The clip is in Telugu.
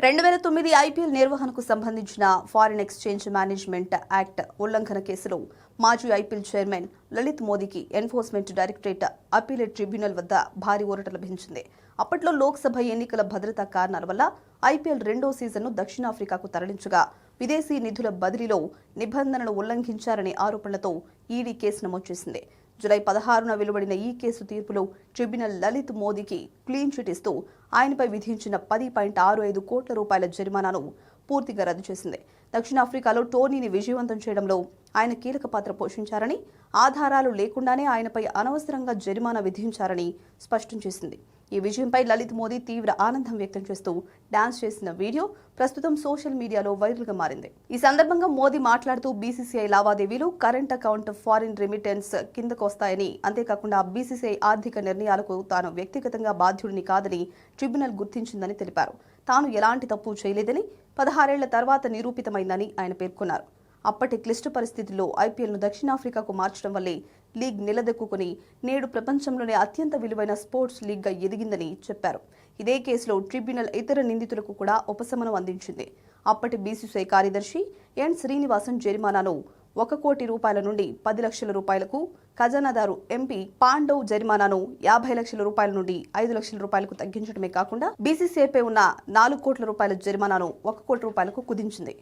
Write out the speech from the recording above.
2009 ఐపీఎల్ నిర్వహణకు సంబంధించిన ఫారిన్ ఎక్స్చేంజ్ మేనేజ్మెంట్ యాక్ట్ ఉల్లంఘన కేసులో మాజీ ఐపీఎల్ చైర్మన్ లలిత్ మోదీకి ఎన్ఫోర్స్మెంట్ డైరెక్టరేట్ అప్పీలేట్ ట్రిబ్యునల్ వద్ద భారీ ఊరట లభించింది. అప్పట్లో లోక్సభ ఎన్నికల భద్రతా కారణాల వల్ల ఐపీఎల్ రెండో సీజన్ను దక్షిణాఫ్రికాకు తరలించగా విదేశీ నిధుల బదిలీలో నిబంధనలు ఉల్లంఘించారనే ఆరోపణలతో ఈడీ కేసు నమోదు చేసింది. జూలై 16న వెలువడిన ఈ కేసు తీర్పులో ట్రిబ్యునల్ లలిత్ మోదీకి క్లీన్ చిట్ ఇస్తూ ఆయనపై విధించిన 10.65 కోట్ల రూపాయల జరిమానాను పూర్తిగా రద్దు చేసింది. దక్షిణాఫ్రికాలో టోర్నీని విజయవంతం చేయడంలో ఆయన కీలక పాత్ర పోషించారని, ఆధారాలు లేకుండానే ఆయనపై అనవసరంగా జరిమానా విధించారని స్పష్టం చేసింది. ఈ విజయంపై లలిత్ మోదీ తీవ్ర ఆనందం వ్యక్తం చేస్తూ డాన్స్ చేసిన వీడియో ప్రస్తుతం సోషల్ మీడియాలో వైరల్ గా మారింది. ఈ సందర్భంగా మోదీ మాట్లాడుతూ బీసీసీఐ లావాదేవీలు కరెంట్ అకౌంట్ ఫారిన్ రెమిటెన్స్ కిందకొస్తాయని, అంతేకాకుండా బీసీసీఐ ఆర్థిక నిర్ణయాలకు తాను వ్యక్తిగతంగా బాధ్యుడిని కాదని ట్రిబ్యునల్ గుర్తించిందని తెలిపారు. తాను ఎలాంటి తప్పు చేయలేదని 16 ఏళ్ల తర్వాత నిరూపితమైందని ఆయన పేర్కొన్నారు. అప్పటి క్లిష్ట పరిస్థితుల్లో ఐపీఎల్ను దక్షిణాఫ్రికాకు మార్చడం వల్లే లీగ్ నిలదొక్కుని నేడు ప్రపంచంలోనే అత్యంత విలువైన స్పోర్ట్స్ లీగ్గా ఎదిగిందని చెప్పారు. ఇదే కేసులో ట్రిబ్యునల్ ఇతర నిందితులకు కూడా ఉపశమనం అందించింది. అప్పటి బీసీసీఐ కార్యదర్శి ఎన్ శ్రీనివాసన్ జరిమానాను 1 కోటి రూపాయల నుండి 10 లక్షల రూపాయలకు, ఖజానాదారు ఎంపీ పాండవ్ జరిమానాను 50 లక్షల రూపాయల నుండి 5 లక్షల రూపాయలకు తగ్గించడమే కాకుండా బీసీసీఐపై ఉన్న 4 కోట్ల రూపాయల జరిమానాను 1 కోటి రూపాయలకు కుదించింది.